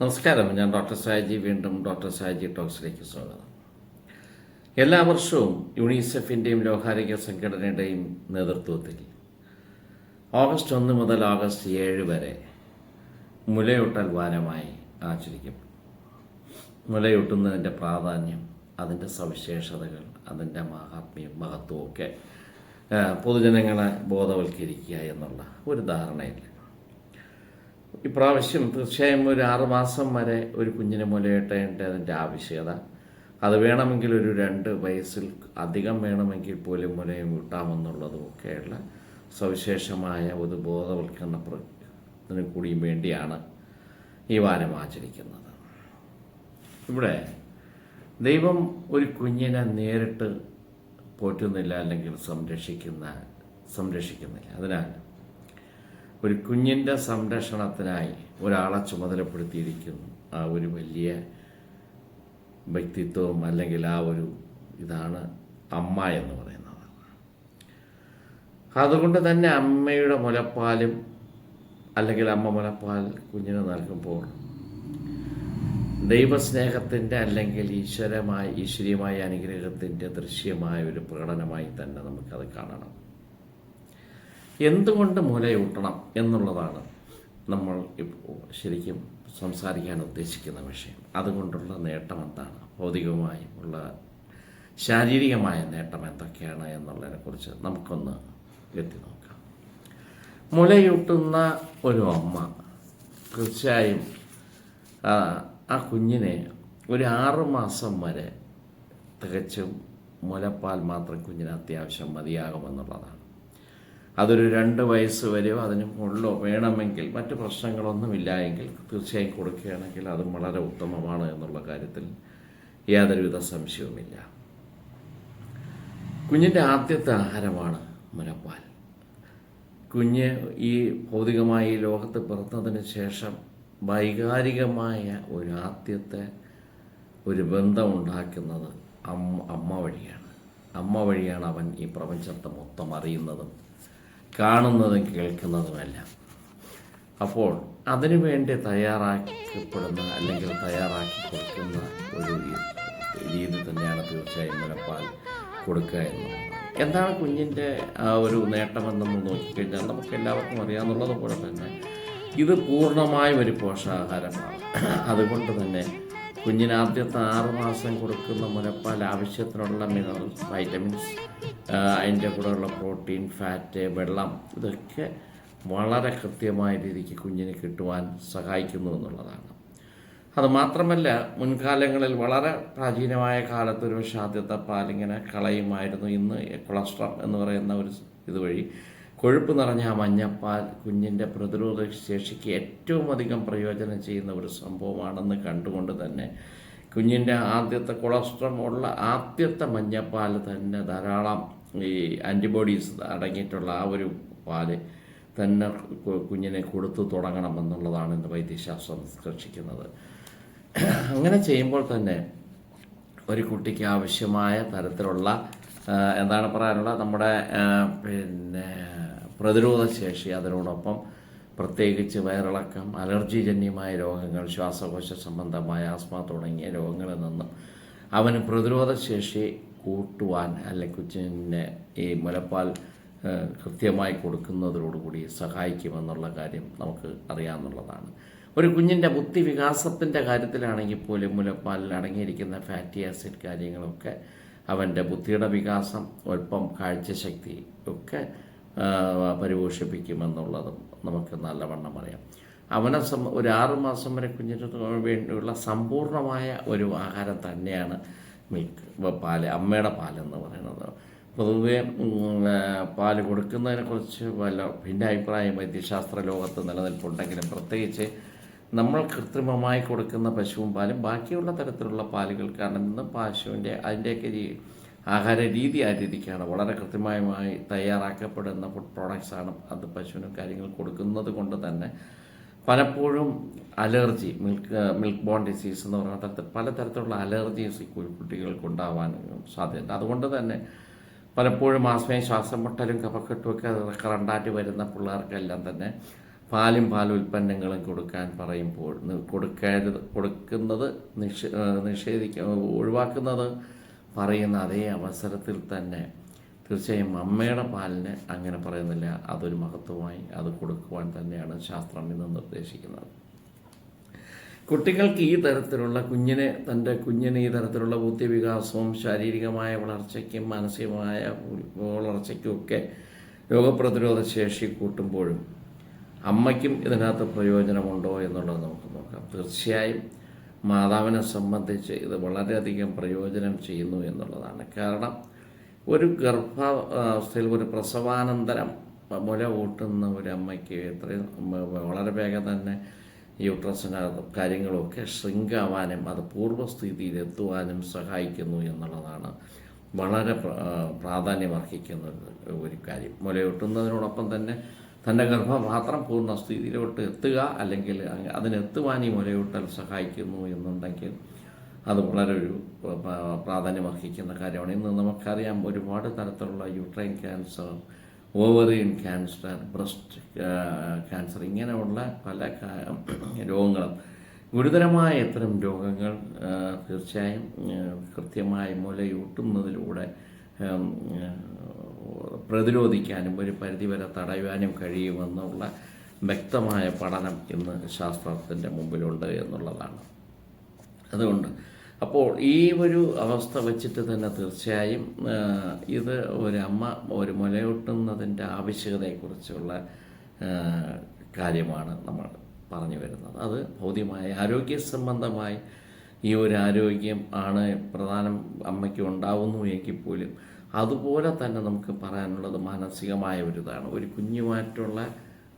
നമസ്കാരം. ഞാൻ ഡോക്ടർ സാജി. വീണ്ടും ഡോക്ടർ സാജി ടോക്സിലേക്ക് സ്വാഗതം. എല്ലാ വർഷവും യുണിസെഫിൻ്റെയും ലോകാരോഗ്യ സംഘടനയുടെയും നേതൃത്വത്തിൽ ഓഗസ്റ്റ് 1 മുതൽ ഓഗസ്റ്റ് 7 വരെ മുലയൂട്ടൽ വാരമായി ആചരിക്കും. മുലയൂട്ടുന്നതിൻ്റെ പ്രാധാന്യം, അതിൻ്റെ സവിശേഷതകൾ, അതിൻ്റെ മഹത്വമൊക്കെ പൊതുജനങ്ങളെ ബോധവൽക്കരിക്കുക എന്നുള്ള ഒരു ധാരണയില്ല. ഇപ്രാവശ്യം തീർച്ചയായും ഒരു 6 മാസം വരെ ഒരു കുഞ്ഞിനെ മുലയൂട്ടേണ്ടതിൻ്റെ ആവശ്യകത, അത് വേണമെങ്കിൽ ഒരു 2 വയസ്സിൽ അധികം വേണമെങ്കിൽ പോലും മുലയും ഊട്ടാമെന്നുള്ളതുമൊക്കെയുള്ള സവിശേഷമായ ഒരു ബോധവൽക്കരണത്തിന് കൂടിയും വേണ്ടിയാണ് ഈ വാരം ആചരിക്കുന്നത്. ഇവിടെ ദൈവം ഒരു കുഞ്ഞിനെ നേരിട്ട് പോറ്റുന്നില്ല, അല്ലെങ്കിൽ സംരക്ഷിക്കുന്നില്ല. അതിനാൽ ഒരു കുഞ്ഞിൻ്റെ സംരക്ഷണത്തിനായി ഒരാളെ ചുമതലപ്പെടുത്തിയിരിക്കുന്നു. ആ ഒരു വലിയ വ്യക്തിത്വവും അല്ലെങ്കിൽ ആ ഒരു ഇതാണ് അമ്മ എന്ന് പറയുന്നത്. അതുകൊണ്ട് തന്നെ അമ്മയുടെ മുലപ്പാലും അല്ലെങ്കിൽ അമ്മ മുലപ്പാൽ കുഞ്ഞിന് നൽകുമ്പോൾ ദൈവസ്നേഹത്തിൻ്റെ അല്ലെങ്കിൽ ഈശ്വരീയമായ അനുഗ്രഹത്തിൻ്റെ ദൃശ്യമായ ഒരു പ്രകടനമായി തന്നെ നമുക്കത് കാണണം. എന്തുകൊണ്ട് മുലയൂട്ടണം എന്നുള്ളതാണ് നമ്മൾ ഇപ്പോൾ ശരിക്കും സംസാരിക്കാൻ ഉദ്ദേശിക്കുന്ന വിഷയം. അതുകൊണ്ടുള്ള നേട്ടം എന്താണ്, ഭൗതികമായും ഉള്ള ശാരീരികമായ നേട്ടം എന്തൊക്കെയാണ് എന്നുള്ളതിനെക്കുറിച്ച് നമുക്കൊന്ന് എത്തി നോക്കാം. മുലയൂട്ടുന്ന ഒരു അമ്മ തീർച്ചയായും ആ കുഞ്ഞിനെ ഒരു 6 മാസം വരെ തികച്ചും മുലപ്പാൽ മാത്രം കുഞ്ഞിന് അത്യാവശ്യം മതിയാകുമെന്നുള്ളതാണ്. അതൊരു 2 വയസ്സ് വരെയോ അതിന് മുകളിലോ വേണമെങ്കിൽ, മറ്റ് പ്രശ്നങ്ങളൊന്നുമില്ല എങ്കിൽ തീർച്ചയായും കൊടുക്കുകയാണെങ്കിൽ അതും വളരെ ഉത്തമമാണ് എന്നുള്ള കാര്യത്തിൽ യാതൊരുവിധ സംശയവുമില്ല. കുഞ്ഞിൻ്റെ ആദ്യത്തെ ആഹാരമാണ് മുലപ്പാൽ. കുഞ്ഞ് ഈ ഭൗതികമായി ലോകത്ത് പിറന്നതിന് ശേഷം വൈകാരികമായ ആദ്യത്തെ ഒരു ബന്ധം ഉണ്ടാക്കുന്നത് അമ്മ വഴിയാണ്. അമ്മ വഴിയാണ് അവൻ ഈ പ്രപഞ്ചത്തെ മൊത്തം അറിയുന്നതും കാണുന്നതും കേൾക്കുന്നതുമെല്ലാം. അപ്പോൾ അതിനുവേണ്ടി തയ്യാറാക്കപ്പെടുന്ന അല്ലെങ്കിൽ തയ്യാറാക്കി കൊടുക്കുന്ന ഒരു രീതി തന്നെയാണ് തീർച്ചയായും മുലപ്പാൽ കൊടുക്കുക എന്നുള്ളത്. എന്താണ് കുഞ്ഞിൻ്റെ ആ ഒരു നേട്ടമെന്ന് നമ്മൾ നോക്കിക്കഴിഞ്ഞാൽ നമുക്ക് എല്ലാവർക്കും അറിയാവുന്നത് പോലെ തന്നെ ഇത് പൂർണ്ണമായും ഒരു പോഷകാഹാരമാണ്. അതുകൊണ്ട് തന്നെ കുഞ്ഞിന് ആദ്യത്തെ 6 മാസം കൊടുക്കുന്ന മുലപ്പാൽ ആവശ്യത്തിനുള്ള മിനറൽസ്, വൈറ്റമിൻസ്, അതിൻ്റെ കൂടെയുള്ള പ്രോട്ടീൻ, ഫാറ്റ്, വെള്ളം, ഇതൊക്കെ വളരെ കൃത്യമായ രീതിക്ക് കുഞ്ഞിന് കിട്ടുവാൻ സഹായിക്കുന്നു എന്നുള്ളതാണ്. അതുമാത്രമല്ല, മുൻകാലങ്ങളിൽ വളരെ പ്രാചീനമായ കാലത്ത് ഒരു പക്ഷേ ആദ്യത്തെ പാലിങ്ങനെ കളയുമായിരുന്നു. ഇന്ന് കൊളസ്ട്രോൾ എന്ന് പറയുന്ന ഒരു ഇതുവഴി കൊഴുപ്പ് നിറഞ്ഞ ആ മഞ്ഞപ്പാൽ കുഞ്ഞിൻ്റെ പ്രതിരോധ ശേഷിക്ക് ഏറ്റവും അധികം പ്രയോജനം ചെയ്യുന്ന ഒരു സംഭവമാണെന്ന് കണ്ടുകൊണ്ട് തന്നെ കുഞ്ഞിൻ്റെ ആദ്യത്തെ കൊളസ്ട്രോൾ ഉള്ള ആദ്യത്തെ മഞ്ഞപ്പാൽ തന്നെ ധാരാളം ഈ ആൻറ്റിബോഡീസ് അടങ്ങിയിട്ടുള്ള ആ ഒരു പാല് തന്നെ കുഞ്ഞിനെ കൊടുത്തു തുടങ്ങണമെന്നുള്ളതാണ് ഇന്ന് വൈദ്യശാസ്ത്രം നിഷ്കർഷിക്കുന്നത്. അങ്ങനെ ചെയ്യുമ്പോൾ തന്നെ ഒരു കുട്ടിക്ക് ആവശ്യമായ തരത്തിലുള്ള എന്താണ് പറയാനുള്ള നമ്മുടെ പ്രതിരോധ ശേഷി, അതിനോടൊപ്പം പ്രത്യേകിച്ച് വയറിളക്കം, അലർജിജന്യമായ രോഗങ്ങൾ, ശ്വാസകോശ സംബന്ധമായ ആസ്മ തുടങ്ങിയ രോഗങ്ങളിൽ നിന്നും അവന് പ്രതിരോധ ശേഷി കൂട്ടുവാൻ അല്ലെങ്കിൽ കൊച്ചിനെ ഈ മുലപ്പാൽ കൃത്യമായി കൊടുക്കുന്നതിനോടുകൂടി സഹായിക്കുമെന്നുള്ള കാര്യം നമുക്ക് അറിയാവുന്നതാണ്. ഒരു കുഞ്ഞിൻ്റെ ബുദ്ധി വികാസത്തിൻ്റെ കാര്യത്തിലാണെങ്കിൽ പോലും മുലപ്പാലിൽ അടങ്ങിയിരിക്കുന്ന ഫാറ്റി ആസിഡ് കാര്യങ്ങളൊക്കെ അവൻ്റെ ബുദ്ധിയുടെ വികാസം, ഒപ്പം കാഴ്ചശക്തി ഒക്കെ പരിപോഷിപ്പിക്കുമെന്നുള്ളതും നമുക്ക് നല്ലവണ്ണം അറിയാം. അവനെ ഒരു 6 മാസം വരെ കുഞ്ഞിന് വേണ്ടിയുള്ള സമ്പൂർണമായ ഒരു ആഹാരം തന്നെയാണ് പാല്, അമ്മയുടെ പാലെന്ന് പറയുന്നത്. പൊതുവെ പാല് കൊടുക്കുന്നതിനെക്കുറിച്ച് വല്ല ഭിന്നാഭിപ്രായം വൈദ്യശാസ്ത്ര ലോകത്ത് നിലനിൽപ്പുണ്ടെങ്കിലും, പ്രത്യേകിച്ച് നമ്മൾ കൃത്രിമമായി കൊടുക്കുന്ന പശുവും പാലും ബാക്കിയുള്ള തരത്തിലുള്ള പാലുകൾ, കാരണം ഇന്ന് പശുവിൻ്റെ അതിൻ്റെയൊക്കെ ആഹാര രീതി ആ രീതിക്കാണ്. വളരെ കൃത്യമായി തയ്യാറാക്കപ്പെടുന്ന ഫുഡ് പ്രോഡക്ട്സാണ് അത് പശുവിനും കാര്യങ്ങൾ കൊടുക്കുന്നത് കൊണ്ട് തന്നെ പലപ്പോഴും അലർജി, മിൽക്ക് ബോൺ ഡിസീസ് എന്ന് പറയുന്ന തരത്തിൽ പലതരത്തിലുള്ള അലർജീസ് കുട്ടികൾക്കുണ്ടാവാൻ സാധ്യതയുണ്ട്. അതുകൊണ്ട് തന്നെ പലപ്പോഴും ആസ്മയും ശ്വാസം മുട്ടലും കഫക്കെട്ടുമൊക്കെ കറണ്ടാറ്റ് വരുന്ന പിള്ളേർക്കെല്ലാം തന്നെ പാലും പാലുൽപ്പന്നങ്ങളും കൊടുക്കാൻ പറയുമ്പോൾ കൊടുക്കുന്നത് ഒഴിവാക്കുന്നത് പറയുന്ന അതേ അവസരത്തിൽ തന്നെ തീർച്ചയായും അമ്മയുടെ പാലിന് അങ്ങനെ പറയുന്നില്ല. അതൊരു മഹത്വമായി അത് കൊടുക്കുവാൻ തന്നെയാണ് ശാസ്ത്രം ഇന്ന് നിർദ്ദേശിക്കുന്നത്. കുട്ടികൾക്ക് ഈ തരത്തിലുള്ള തൻ്റെ കുഞ്ഞിന് ഈ തരത്തിലുള്ള ബുദ്ധിവികാസവും ശാരീരികമായ വളർച്ചയ്ക്കും മാനസികമായ വളർച്ചയ്ക്കുമൊക്കെ രോഗപ്രതിരോധ ശേഷി കൂട്ടുമ്പോഴും അമ്മയ്ക്കും ഇതിനകത്ത് പ്രയോജനമുണ്ടോ എന്നുള്ളത് നമുക്ക് നോക്കാം. തീർച്ചയായും മാതാവിനെ സംബന്ധിച്ച് ഇത് വളരെയധികം പ്രയോജനം ചെയ്യുന്നു എന്നുള്ളതാണ്. കാരണം ഒരു ഗർഭാവസ്ഥയിൽ ഒരു പ്രസവാനന്തരം മുല കൂട്ടുന്ന ഒരു അമ്മയ്ക്ക് വളരെ വേഗം തന്നെ യൂട്രസിനകത്ത് കാര്യങ്ങളൊക്കെ ശൃംഖാവാനും അത് പൂർവ്വസ്ഥിതിയിലെത്തുവാനും സഹായിക്കുന്നു എന്നുള്ളതാണ് വളരെ പ്രാധാന്യമർഹിക്കുന്ന ഒരു കാര്യം. മുലയൂട്ടുന്നതിനോടൊപ്പം തന്നെ തൻ്റെ ഗർഭപാത്രം പൂർണ്ണ സ്ഥിതിയിലോട്ട് എത്തുക അല്ലെങ്കിൽ അതിനെത്തുവാൻ ഈ മുലയൂട്ടൽ സഹായിക്കുന്നു എന്നുണ്ടെങ്കിൽ അത് വളരെ ഒരു പ്രാധാന്യമർഹിക്കുന്ന കാര്യമാണ്. ഇന്ന് നമുക്കറിയാം ഒരുപാട് തരത്തിലുള്ള uterine cancer, ovarian cancer, breast cancer, ഇങ്ങനെയുള്ള പല രോഗങ്ങളും ഗുരുതരമായ ഇത്തരം രോഗങ്ങൾ തീർച്ചയായും കൃത്യമായി മുലയൂട്ടുന്നതിലൂടെ പ്രതിരോധിക്കാനും ഒരു പരിധിവരെ തടയുവാനും കഴിയുമെന്നുള്ള വ്യക്തമായ പഠനം ഇന്ന് ശാസ്ത്രത്തിൻ്റെ മുമ്പിലുണ്ട് എന്നുള്ളതാണ്. അതുകൊണ്ട് അപ്പോൾ ഈ ഒരു അവസ്ഥ വെച്ചിട്ട് തന്നെ തീർച്ചയായും ഇത് ഒരമ്മ ഒരു മുലയൂട്ടുന്നതിൻ്റെ ആവശ്യകതയെക്കുറിച്ചുള്ള കാര്യമാണ് നമ്മൾ പറഞ്ഞു വരുന്നത്. അത് ഭൗതികമായ ആരോഗ്യ സംബന്ധമായി ഈ ഒരു ആരോഗ്യം ആണ് പ്രധാനം അമ്മയ്ക്ക് ഉണ്ടാവുന്നു എങ്കിൽ പോലും അതുപോലെ തന്നെ നമുക്ക് പറയാനുള്ളത് മാനസികമായ ഒരിതാണ്. ഒരു കുഞ്ഞുമായിട്ടുള്ള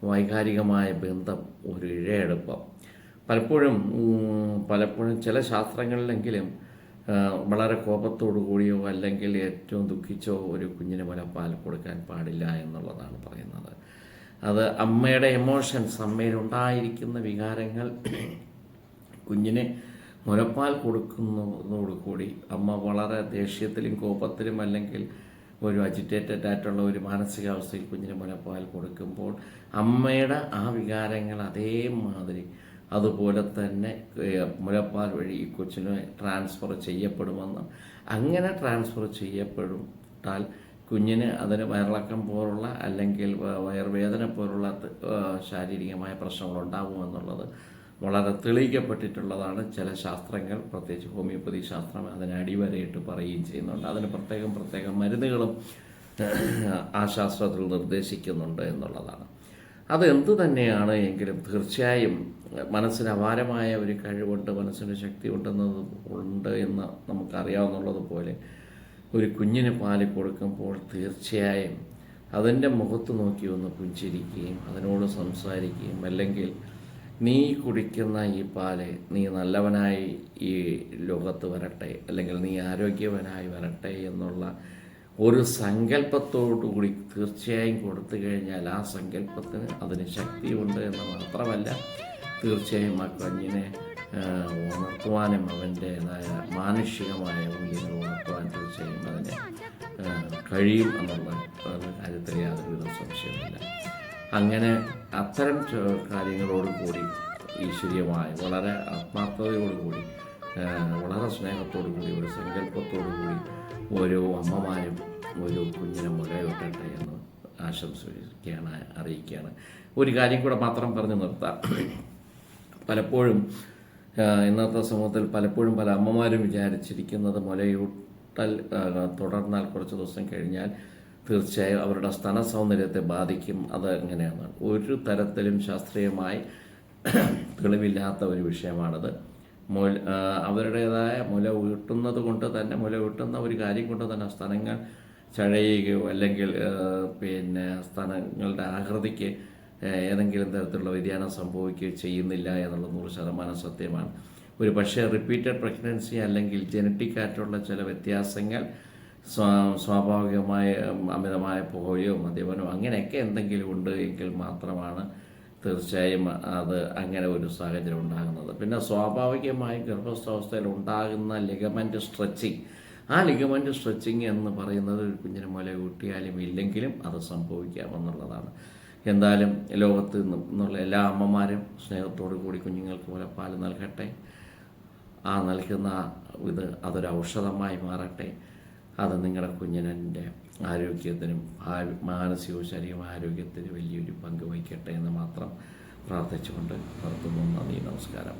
വൈകാരികമായ ബന്ധം, ഒരു ഇഴയെടുപ്പം പലപ്പോഴും ചില ശാസ്ത്രങ്ങളിലെങ്കിലും വളരെ കോപത്തോടു കൂടിയോ അല്ലെങ്കിൽ ഏറ്റവും ദുഃഖിച്ചോ ഒരു കുഞ്ഞിന് മുലപ്പാൽ കൊടുക്കാൻ പാടില്ല എന്നുള്ളതാണ് പറയുന്നത്. അത് അമ്മയുടെ എമോഷൻസ്, അമ്മയിലുണ്ടായിരിക്കുന്ന വികാരങ്ങൾ കുഞ്ഞിനെ മുലപ്പാൽ കൊടുക്കുന്നതോടുകൂടി അമ്മ വളരെ ദേഷ്യത്തിലും കോപത്തിലും അല്ലെങ്കിൽ ഒരു അജിറ്റേറ്റഡ് ആയിട്ടുള്ള ഒരു മാനസികാവസ്ഥയിൽ കുഞ്ഞിന് മുലപ്പാൽ കൊടുക്കുമ്പോൾ അമ്മയുടെ ആ വികാരങ്ങൾ അതേമാതിരി അതുപോലെ തന്നെ മുലപ്പാൽ വഴി ഈ കൊച്ചിന് ട്രാൻസ്ഫർ ചെയ്യപ്പെടുമെന്നും അങ്ങനെ ട്രാൻസ്ഫർ ചെയ്യപ്പെട്ടാൽ കുഞ്ഞിന് അതിന് വയറിളക്കം പോലുള്ള അല്ലെങ്കിൽ വയറുവേദന പോലുള്ള ശാരീരികമായ പ്രശ്നങ്ങളുണ്ടാകുമെന്നുള്ളത് വളരെ തെളിയിക്കപ്പെട്ടിട്ടുള്ളതാണ്. ചില ശാസ്ത്രങ്ങൾ, പ്രത്യേകിച്ച് ഹോമിയോപ്പതി ശാസ്ത്രം അതിനെ അടിവരയിട്ട് പറയുകയും ചെയ്യുന്നുണ്ട്. അതിന് പ്രത്യേകം മരുന്നുകളും ആ ശാസ്ത്രത്തിൽ നിർദ്ദേശിക്കുന്നുണ്ട് എന്നുള്ളതാണ്. അത് എന്തു തന്നെയാണ് എങ്കിലും തീർച്ചയായും മനസ്സിന് അപാരമായ ഒരു കഴിവുണ്ട്, മനസ്സിന് ശക്തി ഉണ്ട് എന്ന് നമുക്കറിയാവുന്നതുപോലെ ഒരു കുഞ്ഞിന് പാല് കൊടുക്കുമ്പോൾ തീർച്ചയായും അതിൻ്റെ മുഖത്ത് നോക്കി ഒന്ന് പുഞ്ചിരിക്കുകയും അതിനോട് സംസാരിക്കുകയും അല്ലെങ്കിൽ നീ കുടിക്കുന്ന ഈ പാല് നീ നല്ലവനായി ഈ ലോകത്ത് വരട്ടെ അല്ലെങ്കിൽ നീ ആരോഗ്യവനായി വരട്ടെ എന്നുള്ള ഒരു സങ്കല്പത്തോടുകൂടി തീർച്ചയായും കൊടുത്തു കഴിഞ്ഞാൽ ആ സങ്കല്പത്തിന് അതിന് ശക്തിയുണ്ട് എന്ന് മാത്രമല്ല തീർച്ചയായും ആ കുഞ്ഞിനെ ഉണർത്തുവാനും അവൻ്റേതായ മാനുഷികമായ മൂല്യങ്ങൾ ഉണർത്തുവാൻ തീർച്ചയായും അതിന് കഴിയും എന്നുള്ള കാര്യത്തിൽ യാതൊരുവിധ സംശയമില്ല. അങ്ങനെ അത്തരം കാര്യങ്ങളോടുകൂടി ഈശ്വരീയമായ വളരെ ആത്മാർത്ഥതയോടുകൂടി വളരെ സ്നേഹത്തോടുകൂടി ഒരു സങ്കല്പത്തോടുകൂടി ഓരോ അമ്മമാരും ഒരു കുഞ്ഞിനെ മുലയൂട്ടട്ടെ എന്ന് ആശംസിക്കുകയാണ്, അറിയിക്കുകയാണ്. ഒരു കാര്യം കൂടെ മാത്രം പറഞ്ഞു നിർത്താം. പലപ്പോഴും ഇന്നത്തെ സമൂഹത്തിൽ പലപ്പോഴും പല അമ്മമാരും വിചാരിച്ചിരിക്കുന്നത് മുലയൂട്ടൽ തുടർന്നാൽ കുറച്ച് ദിവസം കഴിഞ്ഞാൽ തീർച്ചയായും അവരുടെ സ്തന സൗന്ദര്യത്തെ ബാധിക്കും. അത് എങ്ങനെയാണ്? ഒരു തരത്തിലും ശാസ്ത്രീയമായി തെളിവില്ലാത്ത ഒരു വിഷയമാണത്. അവരുടേതായ മുല ഊട്ടുന്ന ഒരു കാര്യം കൊണ്ട് തന്നെ സ്തനങ്ങൾ ചഴയുകയോ അല്ലെങ്കിൽ സ്തനങ്ങളുടെ ആകൃതിക്ക് ഏതെങ്കിലും തരത്തിലുള്ള വ്യതിയാനം സംഭവിക്കുകയോ ചെയ്യുന്നില്ല എന്നുള്ളത് 100% സത്യമാണ്. ഒരു പക്ഷേ റിപ്പീറ്റഡ് പ്രഗ്നൻസി അല്ലെങ്കിൽ ജനറ്റിക് ആയിട്ടുള്ള ചില വ്യത്യാസങ്ങൾ സ്വാഭാവികമായ അമിതമായ പുകയോ മദ്യപാനോ അങ്ങനെയൊക്കെ എന്തെങ്കിലും ഉണ്ട് എങ്കിൽ മാത്രമാണ് തീർച്ചയായും അത് അങ്ങനെ ഒരു സാഹചര്യം ഉണ്ടാകുന്നത്. പിന്നെ സ്വാഭാവികമായി ഗർഭസ്ഥാവസ്ഥയിൽ ഉണ്ടാകുന്ന ലിഗമെൻ്റ് സ്ട്രെച്ചിങ്, ആ ലിഗമെൻ്റ് സ്ട്രെച്ചിങ് എന്ന് പറയുന്നത് ഒരു കുഞ്ഞിന് മുല കൂട്ടിയാലും ഇല്ലെങ്കിലും അത് സംഭവിക്കാമെന്നുള്ളതാണ്. എന്തായാലും ലോകത്ത് നിന്നുള്ള എല്ലാ അമ്മമാരും സ്നേഹത്തോടു കൂടി കുഞ്ഞുങ്ങൾക്ക് മുലപ്പാൽ നൽകട്ടെ. ആ നൽകുന്ന അതൊരു ഔഷധമായി മാറട്ടെ. അത് നിങ്ങളുടെ കുഞ്ഞിൻ്റെ ആരോഗ്യത്തിനും മാനസികവും ശാരീരികമായ ആരോഗ്യത്തിനും വലിയൊരു പങ്ക് വഹിക്കട്ടെ എന്ന് മാത്രം പ്രാർത്ഥിച്ചുകൊണ്ട് നിർത്തുന്നു. നന്ദി, നമസ്കാരം.